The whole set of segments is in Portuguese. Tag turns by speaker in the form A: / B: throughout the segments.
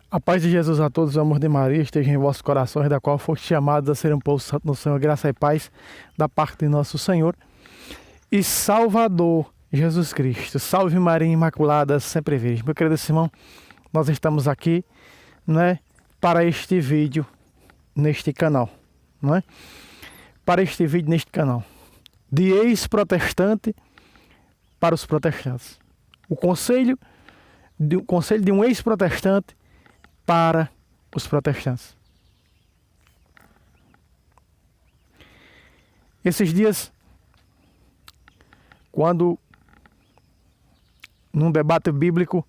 A: A paz de Jesus a todos, o amor de Maria esteja em vossos corações, da qual foste chamados a ser um povo santo no Senhor, graça e paz da parte de nosso Senhor e Salvador Jesus Cristo. Salve Maria Imaculada, sempre virgem. Meu querido irmão, nós estamos aqui, para este vídeo neste canal, Para este vídeo neste canal, de ex-protestante para os protestantes. O conselho de um ex-protestante para os protestantes. Esses dias, quando num debate bíblico,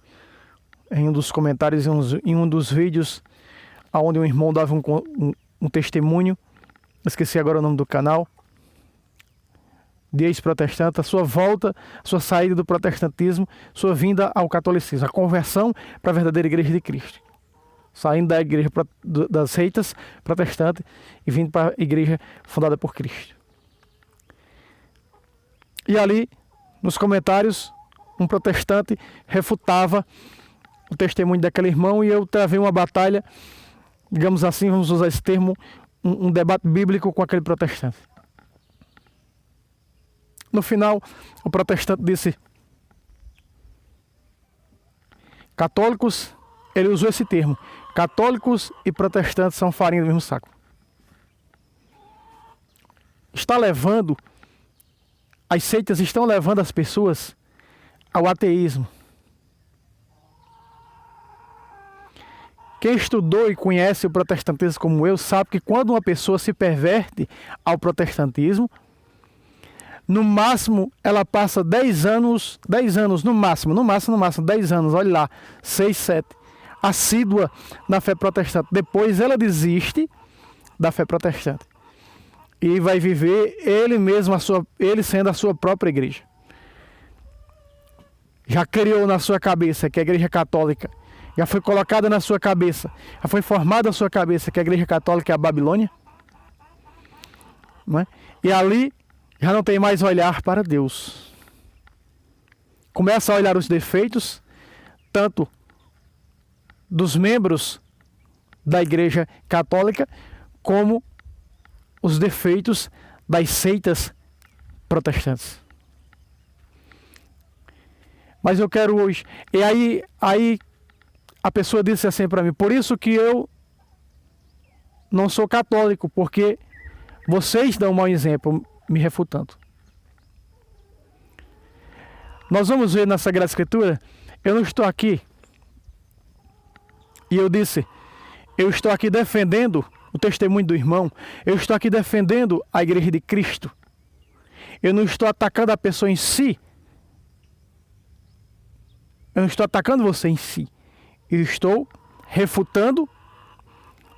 A: em um dos comentários, em um dos vídeos, onde um irmão dava um testemunho, esqueci agora o nome do canal, de ex-protestante, a sua volta, a sua saída do protestantismo, sua vinda ao catolicismo, a conversão para a verdadeira igreja de Cristo. Saindo da igreja das seitas protestantes e vindo para a igreja fundada por Cristo. E ali, nos comentários, um protestante refutava o testemunho daquele irmão e eu travei uma batalha, digamos assim, vamos usar esse termo, um debate bíblico com aquele protestante. No final, o protestante disse: católicos, ele usou esse termo, católicos e protestantes são farinha do mesmo saco. As seitas estão levando as pessoas ao ateísmo. Quem estudou e conhece o protestantismo como eu, sabe que quando uma pessoa se perverte ao protestantismo, no máximo ela passa 10 anos no máximo 10 anos, olha lá, 6, 7, assídua na fé protestante. Depois ela desiste da fé protestante e vai viver ele sendo a sua própria igreja. Já criou na sua cabeça que a igreja católica, já foi colocada na sua cabeça, já foi formada na sua cabeça que a igreja católica é a Babilônia, E ali já não tem mais olhar para Deus. Começa a olhar os defeitos, tanto dos membros da igreja católica, como os defeitos das seitas protestantes. Mas eu quero hoje... E aí a pessoa disse assim para mim: por isso que eu não sou católico, porque vocês dão um mau exemplo, me refutando. Nós vamos ver na Sagrada Escritura, eu não estou aqui, e eu disse, eu estou aqui defendendo o testemunho do irmão, eu estou aqui defendendo a igreja de Cristo, eu não estou atacando a pessoa em si, eu não estou atacando você em si, eu estou refutando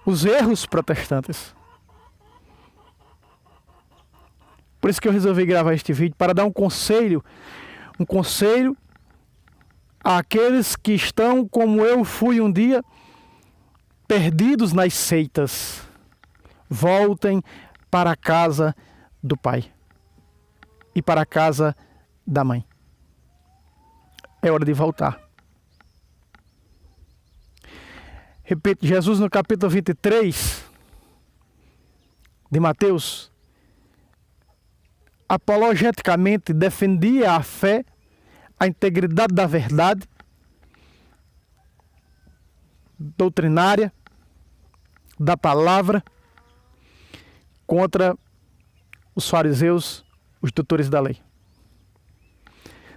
A: os erros protestantes. Por isso que eu resolvi gravar este vídeo, para dar um conselho àqueles que estão, como eu fui um dia, perdidos nas seitas. Voltem para a casa do Pai e para a casa da Mãe. É hora de voltar. Repito, Jesus no capítulo 23 de Mateus, apologeticamente defendia a fé, a integridade da verdade doutrinária, da palavra, contra os fariseus, os doutores da lei.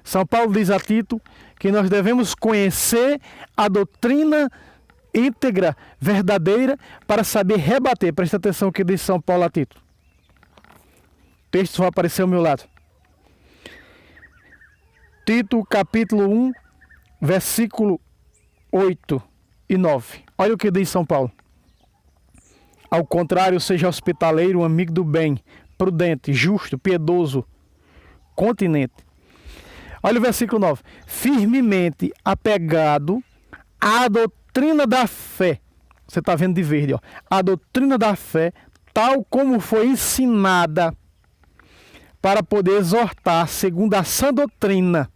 A: São Paulo diz a Tito que nós devemos conhecer a doutrina íntegra, verdadeira, para saber rebater. Presta atenção no que diz São Paulo a Tito. O texto vai aparecer ao meu lado. Tito, capítulo 1, versículo 8 e 9. Olha o que diz São Paulo. Ao contrário, seja hospitaleiro, amigo do bem, prudente, justo, piedoso, continente. Olha o versículo 9. Firmemente apegado à doutrina da fé. Você está vendo de verde, ó. A doutrina da fé, tal como foi ensinada, para poder exortar segundo a sã doutrina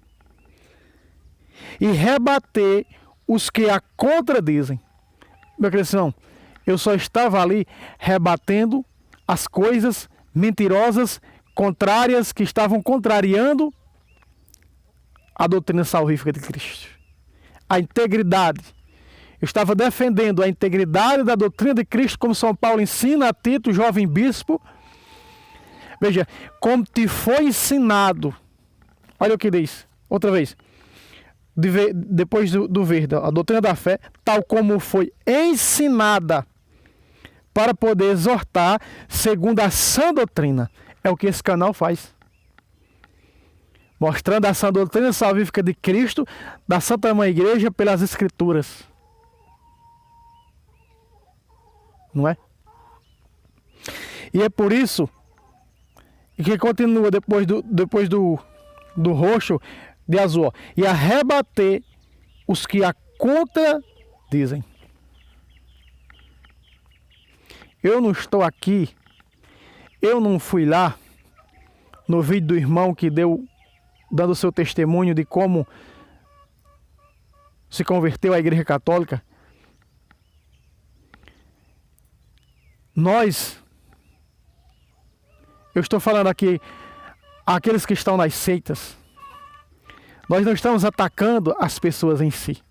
A: e rebater os que a contradizem. Meu querido irmão, eu só estava ali rebatendo as coisas mentirosas, contrárias, que estavam contrariando a doutrina salvífica de Cristo. A integridade. Eu estava defendendo a integridade da doutrina de Cristo, como São Paulo ensina a Tito, jovem bispo. Veja, como te foi ensinado. Olha o que diz, outra vez. Depois do ver, a doutrina da fé, tal como foi ensinada, para poder exortar segundo a sã doutrina. É o que esse canal faz. Mostrando a sã doutrina salvífica de Cristo, da Santa Mãe Igreja, pelas Escrituras. Não é? E é por isso que continua depois do roxo de azul. E a rebater os que a contradizem. Eu não estou aqui, eu não fui lá no vídeo do irmão que dando seu testemunho de como se converteu à Igreja Católica. Eu estou falando aqui, aqueles que estão nas seitas, nós não estamos atacando as pessoas em si.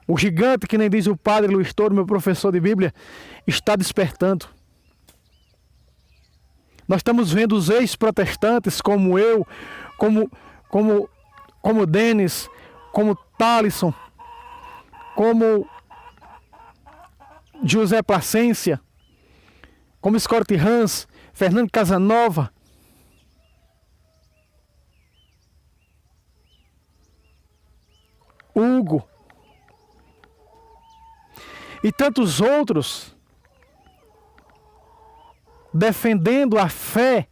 A: O gigante, que nem diz o padre Luiz Toro, meu professor de Bíblia, está despertando. Nós estamos vendo os ex-protestantes, como eu, como Denis, como Thalisson, como José Placência, como Scott Hans, Fernando Casanova, Hugo e tantos outros, defendendo a fé,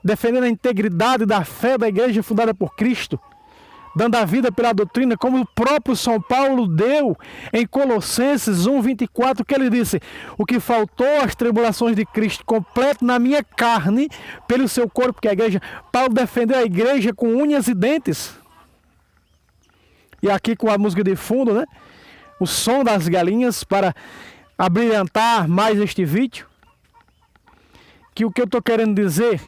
A: defendendo a integridade da fé da igreja fundada por Cristo, dando a vida pela doutrina, como o próprio São Paulo deu em Colossenses 1:24, que ele disse: o que faltou às tribulações de Cristo, completo na minha carne, pelo seu corpo, que é a igreja. Paulo defendeu a igreja com unhas e dentes. E aqui com a música de fundo, né? O som das galinhas, para abrilhantar mais este vídeo. Que o que eu estou querendo dizer,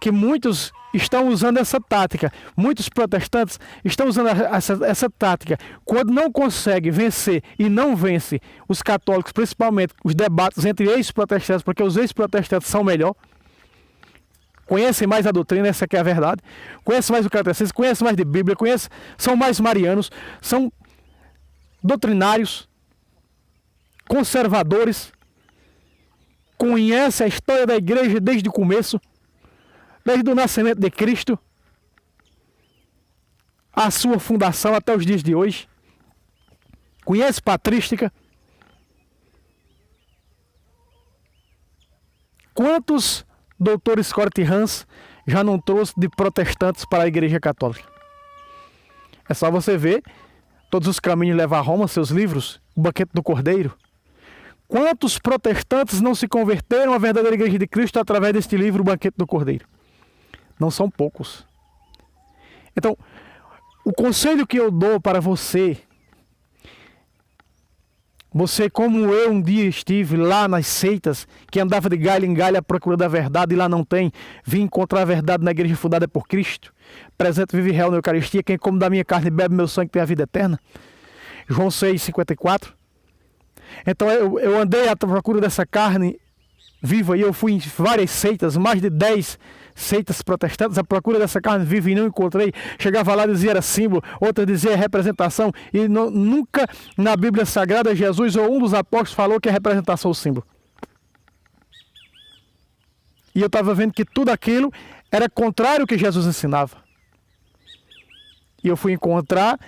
A: que muitos estão usando essa tática, muitos protestantes estão usando essa tática, quando não consegue vencer e não vence os católicos, principalmente os debates entre ex-protestantes, porque os ex-protestantes são melhor, conhecem mais a doutrina, essa que é a verdade, conhecem mais o catecismo, conhecem mais de Bíblia, são mais marianos, são doutrinários, conservadores, conhecem a história da igreja desde o começo, desde o nascimento de Cristo, a sua fundação até os dias de hoje, conhece patrística. Quantos doutores Scott Hans já não trouxe de protestantes para a igreja católica? É só você ver Todos os Caminhos Levam a Roma, seus livros, O Banquete do Cordeiro. Quantos protestantes não se converteram à verdadeira igreja de Cristo através deste livro, O Banquete do Cordeiro? Não são poucos. Então, o conselho que eu dou para você, como eu um dia estive lá nas seitas, que andava de galho em galho à procura da verdade e lá não tem, vim encontrar a verdade na igreja fundada por Cristo, presente, vive e real na Eucaristia, quem come da minha carne e bebe meu sangue tem a vida eterna. João 6,54. Então eu andei à procura dessa carne viva e eu fui em várias seitas, mais de 10 seitas protestantes, à procura dessa carne viva e não encontrei. Chegava lá e dizia era símbolo, outra dizia representação, e nunca na Bíblia Sagrada Jesus ou um dos apóstolos falou que é representação ou símbolo. E eu estava vendo que tudo aquilo era contrário ao que Jesus ensinava. E eu fui encontrar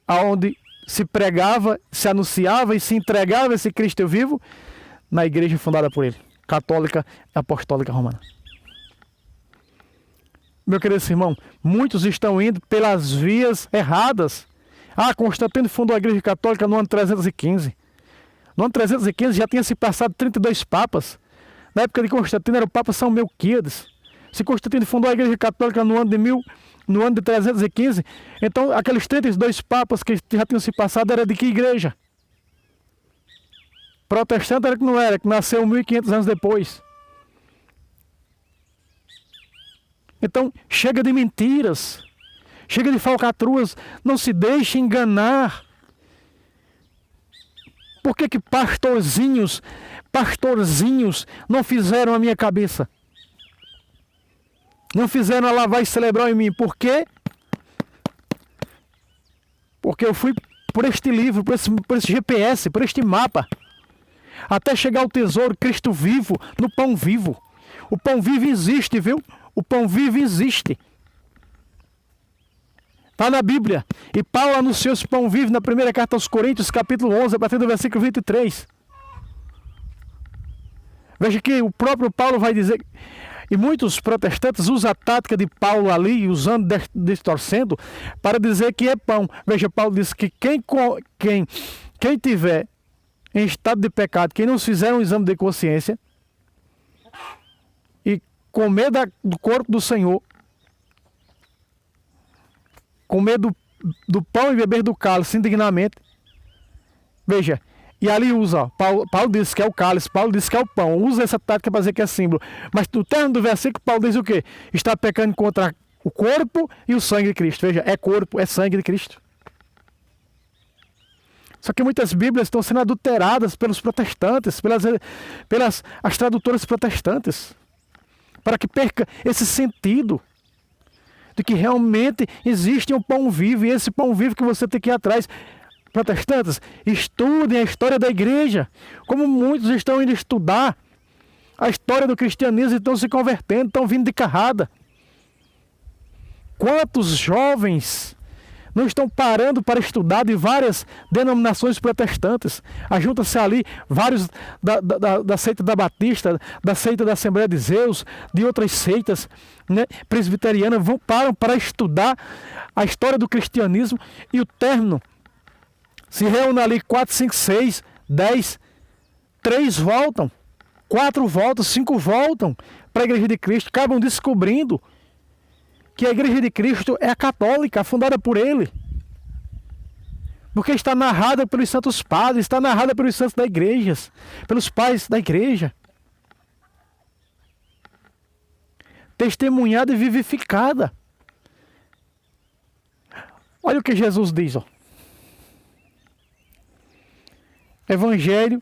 A: aonde se pregava, se anunciava e se entregava esse Cristo vivo na igreja fundada por ele, católica e apostólica romana. Meu querido irmão, muitos estão indo pelas vias erradas. Constantino fundou a igreja católica no ano 315. No ano 315 já tinha se passado 32 papas. Na época de Constantino era o Papa São Melquíades. Se Constantino fundou a igreja católica no ano de 315, então aqueles 32 papas que já tinham se passado era de que igreja? Protestante era que não era, que nasceu 1500 anos depois. Então, chega de mentiras, chega de falcatruas, não se deixe enganar. Por que pastorzinhos não fizeram a minha cabeça? Não fizeram a lavar e celebrar em mim. Por quê? Porque eu fui por este livro, por esse GPS, por este mapa, até chegar ao tesouro Cristo vivo, no pão vivo. O pão vivo existe, viu? O pão vivo existe. Está na Bíblia. E Paulo anunciou esse pão vivo na primeira carta aos Coríntios, capítulo 11, a partir do versículo 23. Veja que o próprio Paulo vai dizer... E muitos protestantes usam a tática de Paulo ali, usando, distorcendo, para dizer que é pão. Veja, Paulo disse que quem tiver em estado de pecado, quem não fizer um exame de consciência e comer do corpo do Senhor, comer do pão e beber do cálice indignamente, veja, e ali usa, ó, Paulo diz que é o cálice, Paulo diz que é o pão, usa essa tática para dizer que é símbolo, mas no término do versículo Paulo diz o quê? Está pecando contra o corpo e o sangue de Cristo. Veja, é corpo, é sangue de Cristo. Só que muitas Bíblias estão sendo adulteradas pelos protestantes, pelas as tradutoras protestantes, para que perca esse sentido de que realmente existe um pão vivo, e esse pão vivo que você tem que ir atrás. Protestantes, estudem a história da igreja, como muitos estão indo estudar a história do cristianismo e estão se convertendo, estão vindo de carrada. Quantos jovens não estão parando para estudar de várias denominações protestantes? Ajunta-se ali vários da seita da Batista, da seita da Assembleia de Deus, de outras seitas, né, presbiterianas, param para estudar a história do cristianismo, e o término se reúne ali 4, 5, 6, 10, 3 voltam, 4 voltam, 5 voltam para a Igreja de Cristo, acabam descobrindo que a Igreja de Cristo é a católica, fundada por Ele. Porque está narrada pelos santos padres, está narrada pelos santos da igreja, pelos pais da igreja. Testemunhada e vivificada. Olha o que Jesus diz, ó. Evangelho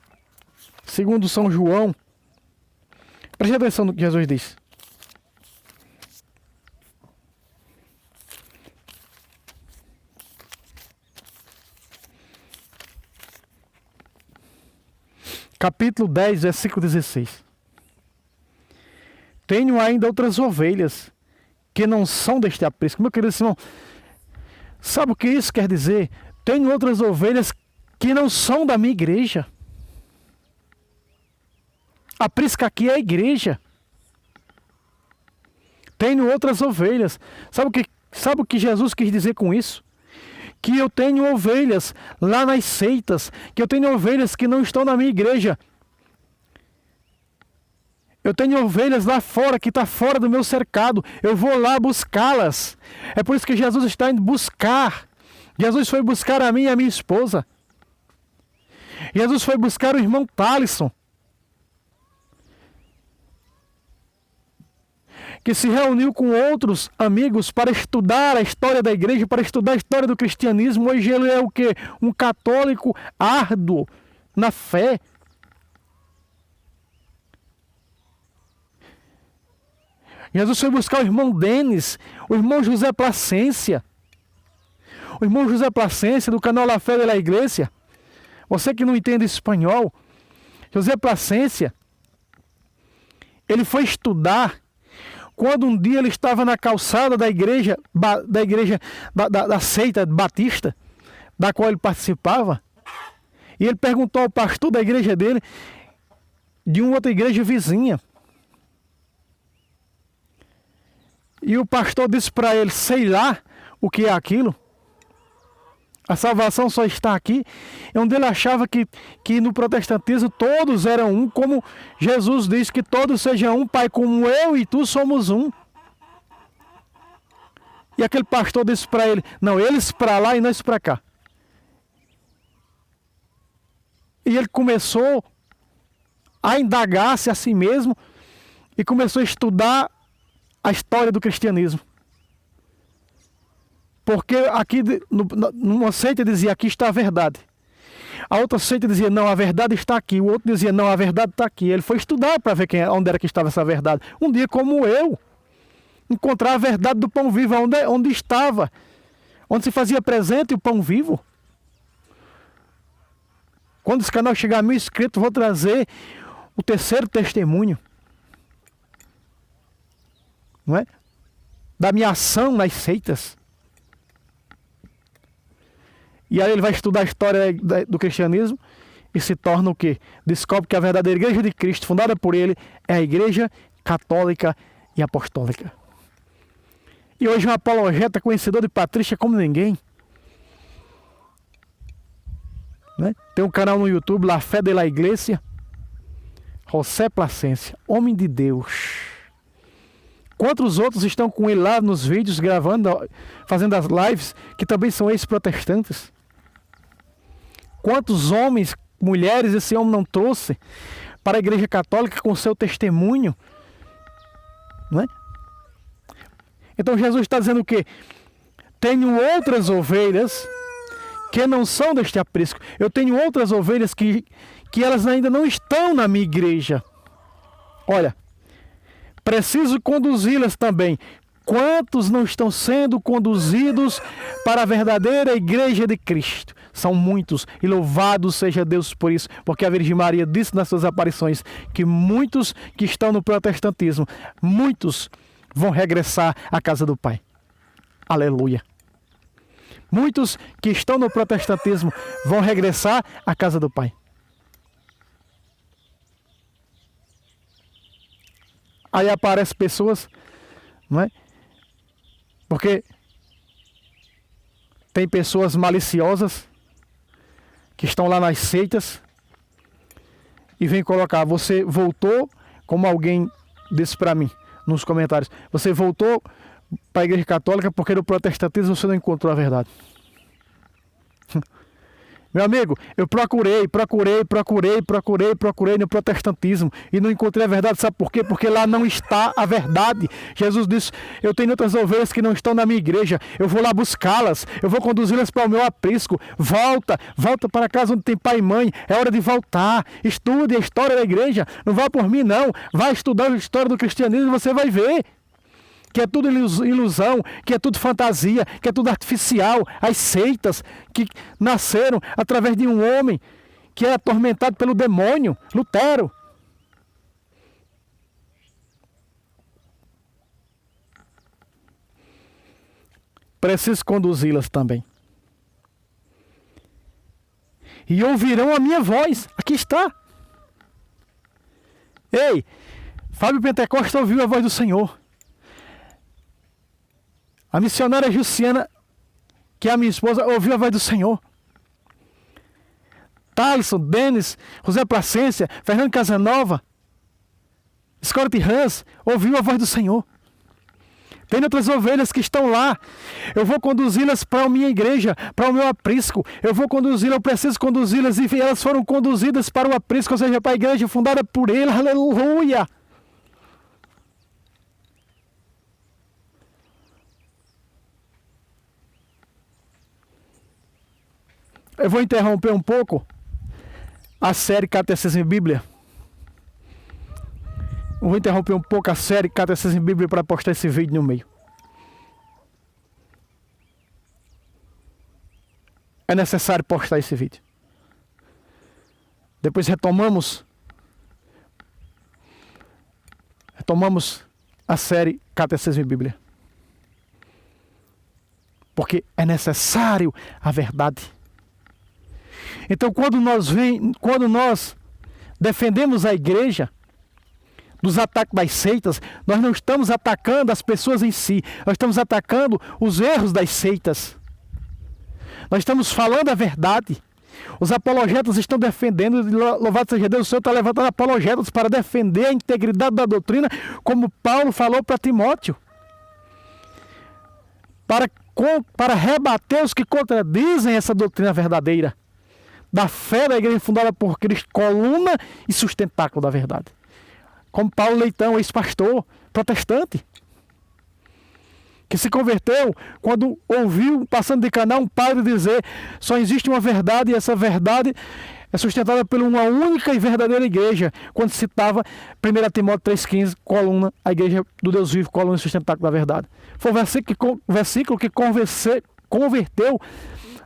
A: segundo São João. Preste atenção no que Jesus diz. Capítulo 10, versículo 16. Tenho ainda outras ovelhas que não são deste aprisco. Meu querido irmão, sabe o que isso quer dizer? Tenho outras ovelhas que não são da minha igreja. Aprisco aqui é a igreja. Tenho outras ovelhas. Sabe o que Jesus quis dizer com isso? Que eu tenho ovelhas lá nas seitas, que eu tenho ovelhas que não estão na minha igreja. Eu tenho ovelhas lá fora, que está fora do meu cercado. Eu vou lá buscá-las. É por isso que Jesus está indo buscar. Jesus foi buscar a mim e a minha esposa. Jesus foi buscar o irmão Thalisson, que se reuniu com outros amigos para estudar a história da igreja, para estudar a história do cristianismo. Hoje ele é o quê? Um católico árduo na fé. Jesus foi buscar o irmão Denis, o irmão José Placência. O irmão José Placência, do canal La Fé de la Iglesia. Você que não entende espanhol, José Placência, ele foi estudar quando um dia ele estava na calçada da igreja, da seita batista, da qual ele participava, e ele perguntou ao pastor da igreja dele, de uma outra igreja vizinha. E o pastor disse para ele, sei lá o que é aquilo. A salvação só está aqui. Onde ele achava que no protestantismo todos eram um, como Jesus diz que todos sejam um, Pai, como eu e tu somos um. E aquele pastor disse para ele, não, eles para lá e nós para cá. E ele começou a indagar-se a si mesmo e começou a estudar a história do cristianismo. Porque aqui, numa seita dizia, aqui está a verdade. A outra seita dizia, não, a verdade está aqui. O outro dizia, não, a verdade está aqui. Ele foi estudar para ver onde era que estava essa verdade. Um dia, como eu, encontrar a verdade do pão vivo, onde estava, onde se fazia presente o pão vivo. Quando esse canal chegar a 1000 inscritos, vou trazer o terceiro testemunho, não é? Da minha ação nas seitas. E aí ele vai estudar a história do cristianismo e se torna o quê? Descobre que a verdadeira igreja de Cristo, fundada por ele, é a igreja católica e apostólica. E hoje é um apologeta conhecedor de patrícia como ninguém. Né? Tem um canal no YouTube, La Fé de la Iglesia, José Plascencia, homem de Deus. Quantos outros estão com ele lá nos vídeos, gravando, fazendo as lives, que também são ex-protestantes? Quantos homens, mulheres, esse homem não trouxe para a Igreja Católica com seu testemunho? Não é? Então Jesus está dizendo o quê? Tenho outras ovelhas que não são deste aprisco. Eu tenho outras ovelhas que elas ainda não estão na minha igreja. Olha, preciso conduzi-las também. Quantos não estão sendo conduzidos para a verdadeira igreja de Cristo? São muitos, e louvado seja Deus por isso, porque a Virgem Maria disse nas suas aparições que muitos que estão no protestantismo, muitos vão regressar à casa do Pai. Aleluia! Muitos que estão no protestantismo vão regressar à casa do Pai. Aí aparecem pessoas, não é? Porque tem pessoas maliciosas que estão lá nas seitas e vem colocar, você voltou, como alguém disse para mim nos comentários, você voltou para a Igreja Católica porque no protestantismo você não encontrou a verdade. Meu amigo, eu procurei no protestantismo e não encontrei a verdade. Sabe por quê? Porque lá não está a verdade. Jesus disse, eu tenho outras ovelhas que não estão na minha igreja. Eu vou lá buscá-las, eu vou conduzi-las para o meu aprisco. Volta para casa onde tem pai e mãe. É hora de voltar. Estude a história da igreja. Não vá por mim, não. Vai estudar a história do cristianismo e você vai ver que é tudo ilusão, que é tudo fantasia, que é tudo artificial. As seitas que nasceram através de um homem que é atormentado pelo demônio, Lutero. Preciso conduzi-las também. E ouvirão a minha voz. Aqui está. Ei, Fábio Pentecoste ouviu a voz do Senhor. A missionária Jussiana, que é a minha esposa, ouviu a voz do Senhor. Thaleson, Denis, José Plascencia, Fernando Casanova, Scott Hans, ouviu a voz do Senhor. Tem outras ovelhas que estão lá. Eu vou conduzi-las para a minha igreja, para o meu aprisco. Eu preciso conduzi-las, e elas foram conduzidas para o aprisco, ou seja, para a igreja fundada por ele. Aleluia! Eu vou interromper um pouco a série Catecismo e Bíblia. Eu vou interromper um pouco a série Catecismo e Bíblia para postar esse vídeo no meio. É necessário postar esse vídeo. Depois retomamos a série Catecismo e Bíblia. Porque é necessário a verdade. Então, quando nós defendemos a igreja dos ataques das seitas, nós não estamos atacando as pessoas em si, nós estamos atacando os erros das seitas. Nós estamos falando a verdade. Os apologetas estão defendendo, louvado seja Deus, o Senhor está levantando apologetas para defender a integridade da doutrina, como Paulo falou para Timóteo. Para rebater os que contradizem essa doutrina verdadeira. da fé da igreja fundada por Cristo, coluna e sustentáculo da verdade. Como Paulo Leitão, ex-pastor protestante, que se converteu quando ouviu, passando de canal, um padre dizer: só existe uma verdade e essa verdade é sustentada por uma única e verdadeira igreja, quando citava 1 Timóteo 3,15, coluna, a igreja do Deus vivo, coluna e sustentáculo da verdade. Foi o versículo que converteu,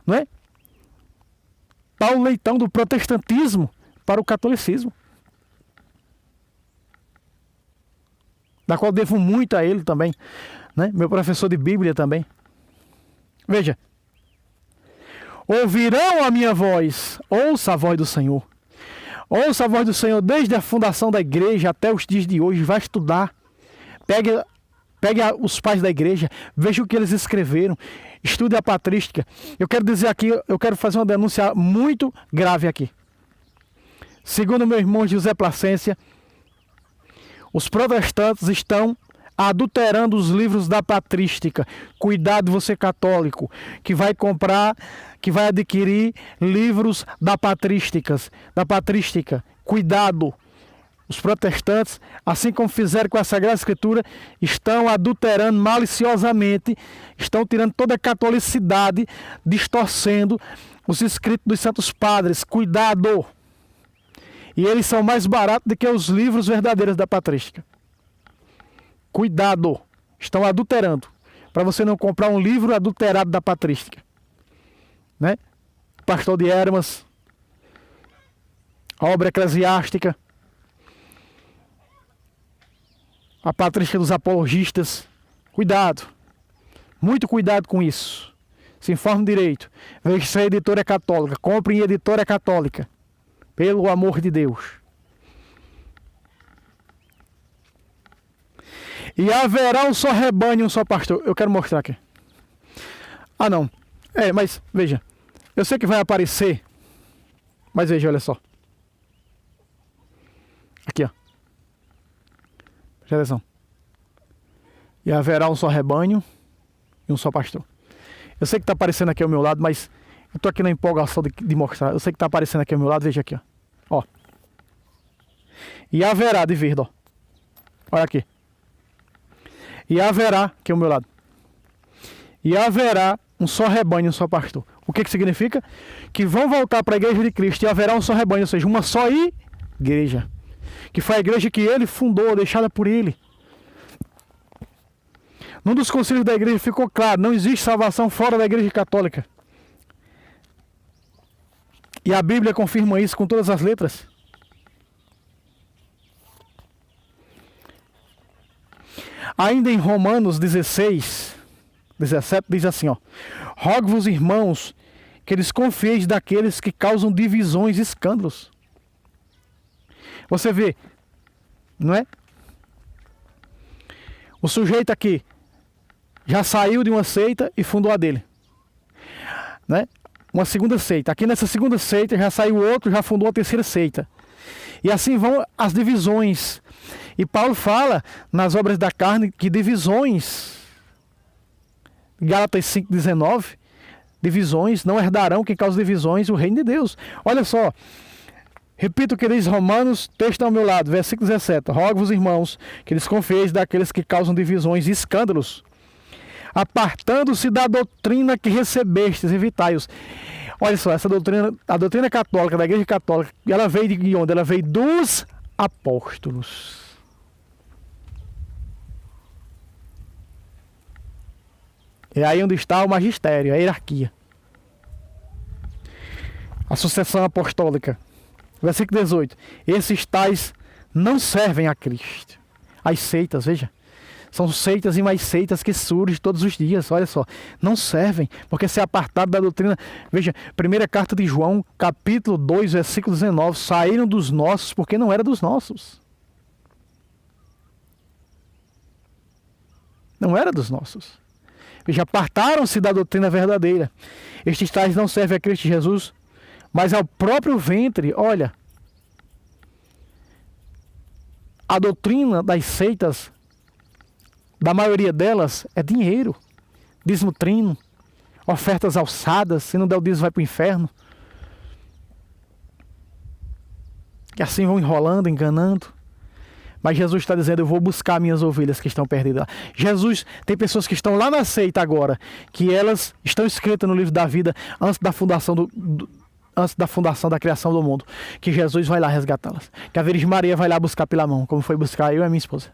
A: não é, Paulo Leitão do protestantismo para o catolicismo, da qual devo muito a ele também, né? Meu professor de Bíblia também. Veja: ouvirão a minha voz, ouça a voz do Senhor. Ouça a voz do Senhor desde a fundação da igreja até os dias de hoje. Vai estudar. Pegue os pais da igreja, veja o que eles escreveram, estude a patrística. Eu quero dizer aqui, eu quero fazer uma denúncia muito grave aqui. Segundo meu irmão José Placência, os protestantes estão adulterando os livros da patrística. Cuidado, você católico, que vai comprar, que vai adquirir livros da patrística. Cuidado. Os protestantes, assim como fizeram com a Sagrada Escritura, estão adulterando maliciosamente, estão tirando toda a catolicidade, distorcendo os escritos dos santos padres. Cuidado! E eles são mais baratos do que os livros verdadeiros da patrística. Cuidado! Estão adulterando, para você não comprar um livro adulterado da patrística, né? Pastor de Hermas, a obra eclesiástica, a patrística dos apologistas. Cuidado, muito cuidado com isso. Se informe direito. Veja se a editora é católica. Compre em editora católica, pelo amor de Deus. E haverá um só rebanho, um só pastor. Eu quero mostrar aqui. Ah, não. Mas veja, eu sei que vai aparecer, mas veja, olha só. Aqui, ó. Presta atenção. E haverá um só rebanho e um só pastor. Eu sei que está aparecendo aqui ao meu lado, mas eu estou aqui na empolgação de mostrar. Eu sei que está aparecendo aqui ao meu lado, veja aqui, ó. E haverá de verde, ó. Olha aqui. E haverá, aqui ao meu lado. E haverá um só rebanho, um só pastor. O que significa? Que vão voltar para a igreja de Cristo e haverá um só rebanho, ou seja, uma só igreja. Que foi a igreja que ele fundou, deixada por ele. Num dos concílios da igreja ficou claro: não existe salvação fora da igreja católica. E a Bíblia confirma isso com todas as letras. Ainda em Romanos 16, 17, diz assim, ó: rogo-vos, irmãos, que desconfieis daqueles que causam divisões e escândalos. Você vê, não é? O sujeito aqui já saiu de uma seita e fundou a dele, né? Uma segunda seita. Aqui nessa segunda seita já saiu outro, já fundou a terceira seita. E assim vão as divisões. E Paulo fala nas obras da carne que divisões, Gálatas 5,19, divisões, não herdarão quem causa divisões o reino de Deus. Olha só, repito o que diz Romanos, texto ao meu lado, versículo 17. Rogo-vos, irmãos, que desconfieis daqueles que causam divisões e escândalos, apartando-se da doutrina que recebestes, evitai-os. Olha só, essa doutrina, a doutrina católica, da igreja católica, ela veio de onde? Ela veio dos apóstolos. É aí onde está o magistério, a hierarquia, a sucessão apostólica. Versículo 18. Esses tais não servem a Cristo. As seitas, veja, são seitas e mais seitas que surgem todos os dias. Olha só, não servem, porque se é apartado da doutrina. Veja, primeira carta de João, capítulo 2, versículo 19. Saíram dos nossos porque não era dos nossos. Não era dos nossos. Veja, apartaram-se da doutrina verdadeira. Estes tais não servem a Cristo Jesus, mas ao próprio ventre. Olha, a doutrina das seitas, da maioria delas, é dinheiro, dízimo trino, ofertas alçadas. Se não der o dízimo, vai para o inferno. E assim vão enrolando, enganando. Mas Jesus está dizendo, eu vou buscar minhas ovelhas que estão perdidas. Jesus, tem pessoas que estão lá na seita agora, que elas estão escritas no livro da vida antes da fundação da criação do mundo, que Jesus vai lá resgatá-las, que a Virgem Maria vai lá buscar pela mão, como foi buscar eu e a minha esposa.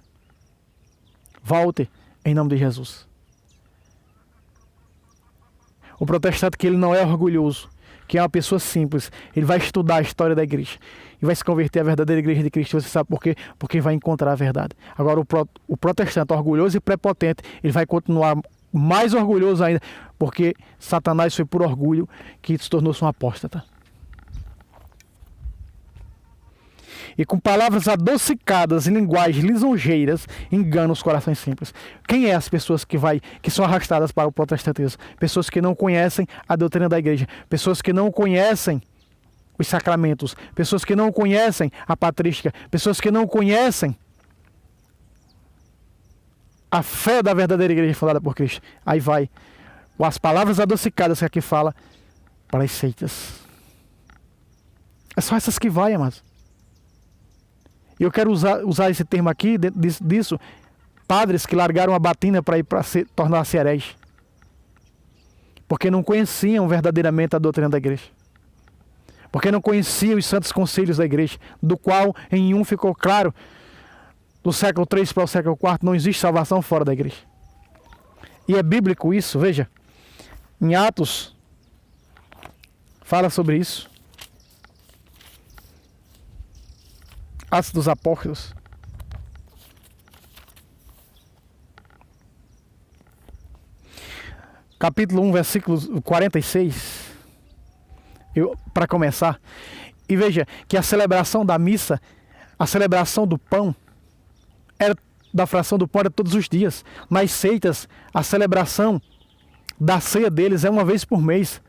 A: Volte em nome de Jesus. O protestante que ele não é orgulhoso, que é uma pessoa simples, ele vai estudar a história da igreja e vai se converter à verdadeira igreja de Cristo. Você sabe por quê? Porque vai encontrar a verdade. Agora o protestante orgulhoso e prepotente, ele vai continuar mais orgulhoso ainda, porque Satanás foi por orgulho que se tornou-se um apóstata. E com palavras adocicadas e linguagens lisonjeiras, engana os corações simples. Quem é as pessoas que são arrastadas para o protestantismo? Pessoas que não conhecem a doutrina da igreja, pessoas que não conhecem os sacramentos, pessoas que não conhecem a patrística, pessoas que não conhecem a fé da verdadeira igreja fundada por Cristo. Aí vai as palavras adocicadas que aqui fala para as seitas. É só essas que vai, amados. E eu quero usar esse termo aqui, disso, padres que largaram a batina para tornar-se hereges. Porque não conheciam verdadeiramente a doutrina da igreja. Porque não conheciam os santos concílios da igreja, do qual em um ficou claro, do século III para o século IV, não existe salvação fora da igreja. E é bíblico isso, veja. Em Atos, fala sobre isso. Atos dos Apóstolos. Capítulo 1, versículo 46. Para começar. E veja que a celebração da missa, a celebração do pão, da fração do pão era todos os dias. Nas seitas, a celebração da ceia deles é uma vez por mês.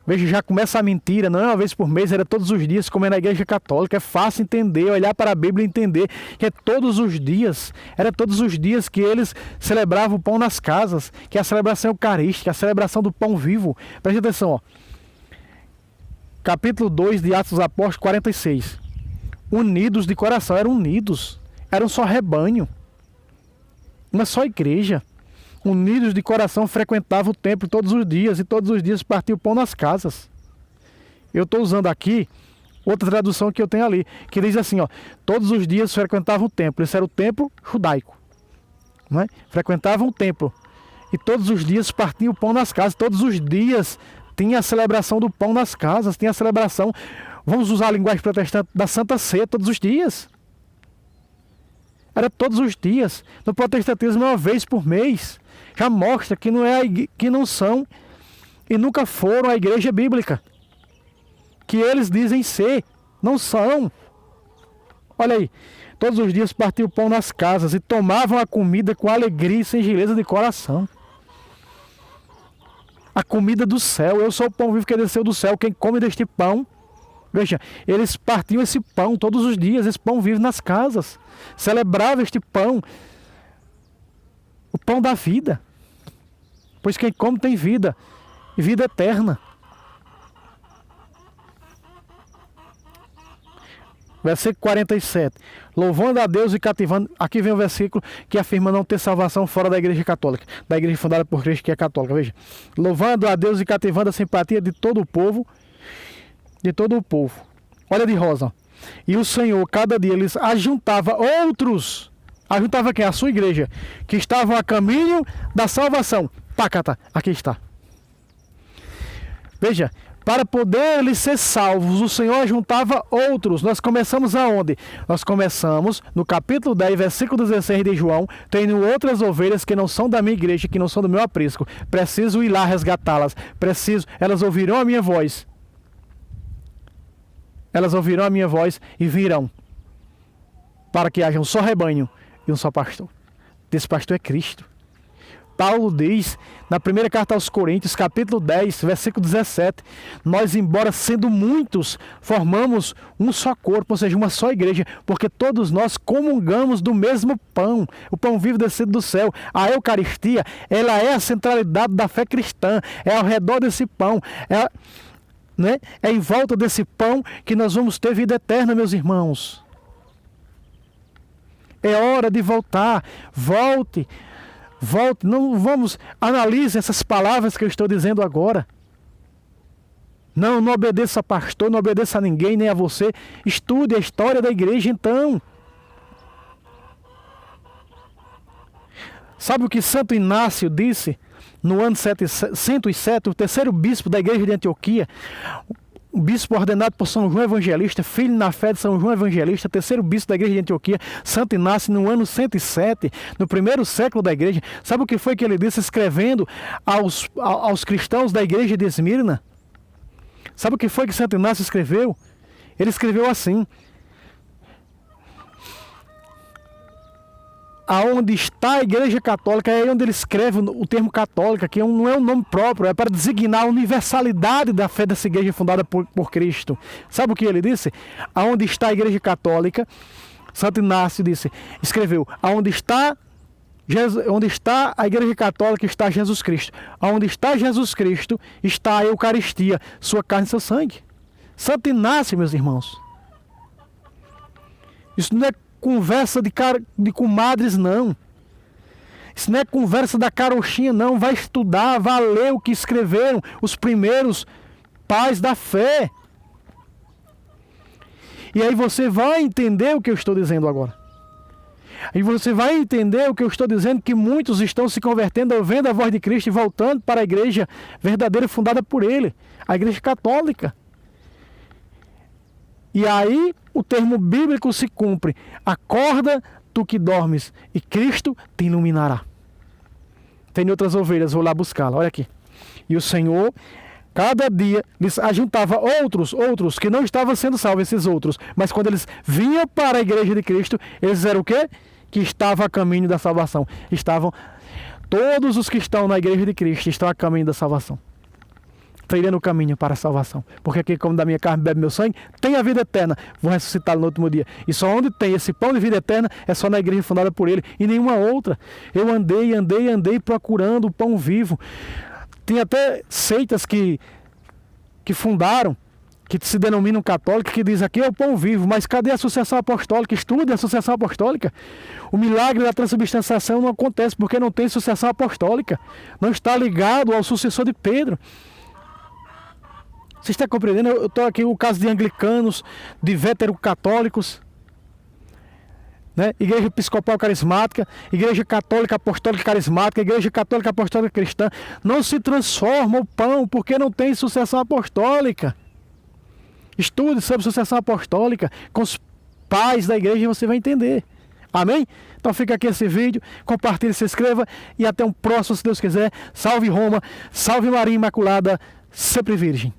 A: Veja, já começa a mentira, não é uma vez por mês, era todos os dias, como é na igreja católica. É fácil entender, olhar para a Bíblia e entender que é todos os dias. Era todos os dias que eles celebravam o pão nas casas, que é a celebração eucarística, a celebração do pão vivo. Preste atenção, ó. Capítulo 2 de Atos dos Apóstolos, 46. Unidos de coração, eram unidos, eram só rebanho, uma só igreja. Unidos de coração, frequentavam o templo todos os dias, e todos os dias partiam o pão nas casas. Eu estou usando aqui outra tradução que eu tenho ali, que diz assim, ó, todos os dias frequentavam o templo. Esse era o templo judaico, não é? Frequentavam o templo, e todos os dias partiam o pão nas casas. Todos os dias tinha a celebração do pão nas casas, tinha a celebração, vamos usar a linguagem protestante, da Santa Ceia, todos os dias. Era todos os dias. No protestantismo é uma vez por mês. Já mostra que que não são e nunca foram a igreja bíblica, que eles dizem ser, não são. Olha aí, todos os dias partiam o pão nas casas e tomavam a comida com alegria e singeleza de coração. A comida do céu, eu sou o pão vivo que desceu do céu, quem come deste pão. Veja, eles partiam esse pão todos os dias, esse pão vivo nas casas, celebravam este pão, o pão da vida, pois quem come tem vida, e vida eterna. Versículo 47. Louvando a Deus e cativando. Aqui vem o versículo que afirma não ter salvação fora da igreja católica, da igreja fundada por Cristo, que é católica. Veja, louvando a Deus e cativando a simpatia de todo o povo. De todo o povo. Olha de rosa. E o Senhor, cada dia, eles ajuntava outros. Ajuntava quem? A sua igreja, que estavam a caminho da salvação. Pacata, aqui está. Veja, para poder eles ser salvos, o Senhor ajuntava outros. Nós começamos aonde? Nós começamos no capítulo 10, versículo 16 de João. Tenho outras ovelhas que não são da minha igreja, que não são do meu aprisco. Preciso ir lá resgatá-las. Elas ouvirão a minha voz. Elas ouvirão a minha voz e virão, para que haja um só rebanho e um só pastor. Esse pastor é Cristo. Paulo diz, na primeira carta aos Coríntios, capítulo 10, versículo 17, nós, embora sendo muitos, formamos um só corpo, ou seja, uma só igreja, porque todos nós comungamos do mesmo pão, o pão vivo descido do céu. A Eucaristia, ela é a centralidade da fé cristã, é ao redor desse pão, né? É em volta desse pão que nós vamos ter vida eterna, meus irmãos. É hora de voltar. Volte. Volte. Não vamos... Analise essas palavras que eu estou dizendo agora. Não obedeça a pastor, não obedeça a ninguém, nem a você. Estude a história da igreja, então. Sabe o que Santo Inácio disse no ano 107, o terceiro bispo da igreja de Antioquia, o bispo ordenado por São João Evangelista, filho na fé de São João Evangelista, terceiro bispo da igreja de Antioquia, Santo Inácio, no ano 107, no primeiro século da igreja. Sabe o que foi que ele disse escrevendo aos cristãos da igreja de Esmirna? Sabe o que foi que Santo Inácio escreveu? Ele escreveu assim: aonde está a igreja católica, é aí onde ele escreve o termo católica, que não é um nome próprio, é para designar a universalidade da fé dessa igreja fundada por Cristo. Sabe o que ele disse? Aonde está a igreja católica, Santo Inácio escreveu, onde está a igreja católica está Jesus Cristo. Onde está Jesus Cristo está a Eucaristia, sua carne e seu sangue. Santo Inácio, meus irmãos. Isso não é conversa de comadres, não. Isso não é conversa da carochinha, não. Vai estudar, vai ler o que escreveram os primeiros pais da fé. E aí você vai entender o que eu estou dizendo agora. Aí você vai entender o que eu estou dizendo, que muitos estão se convertendo, ouvindo a voz de Cristo e voltando para a igreja verdadeira fundada por Ele, a igreja católica. E aí o termo bíblico se cumpre: acorda tu que dormes e Cristo te iluminará. Tem outras ovelhas, vou lá buscá-la, olha aqui. E o Senhor, cada dia, lhes ajuntava outros que não estavam sendo salvos, esses outros. Mas quando eles vinham para a igreja de Cristo, eles eram o quê? Que estavam a caminho da salvação. Todos os que estão na igreja de Cristo estão a caminho da salvação. Trilhando o caminho para a salvação. Porque quem come da minha carne, bebe meu sangue, tem a vida eterna. Vou ressuscitá-lo no último dia. E só onde tem esse pão de vida eterna é só na igreja fundada por Ele e nenhuma outra. Eu andei procurando o pão vivo. Tem até seitas que fundaram, que se denominam católicas, que diz aqui é o pão vivo, mas cadê a associação apostólica? Estude a associação apostólica. O milagre da transubstanciação não acontece porque não tem associação apostólica. Não está ligado ao sucessor de Pedro. Você está compreendendo? Eu estou aqui o caso de anglicanos, de veterocatólicos, né? Igreja Episcopal Carismática, Igreja Católica Apostólica Carismática, Igreja Católica Apostólica Cristã. Não se transforma o pão porque não tem sucessão apostólica. Estude sobre sucessão apostólica com os pais da igreja e você vai entender. Amém? Então fica aqui esse vídeo, compartilhe, se inscreva e até um próximo, se Deus quiser. Salve Roma, salve Maria Imaculada, sempre virgem.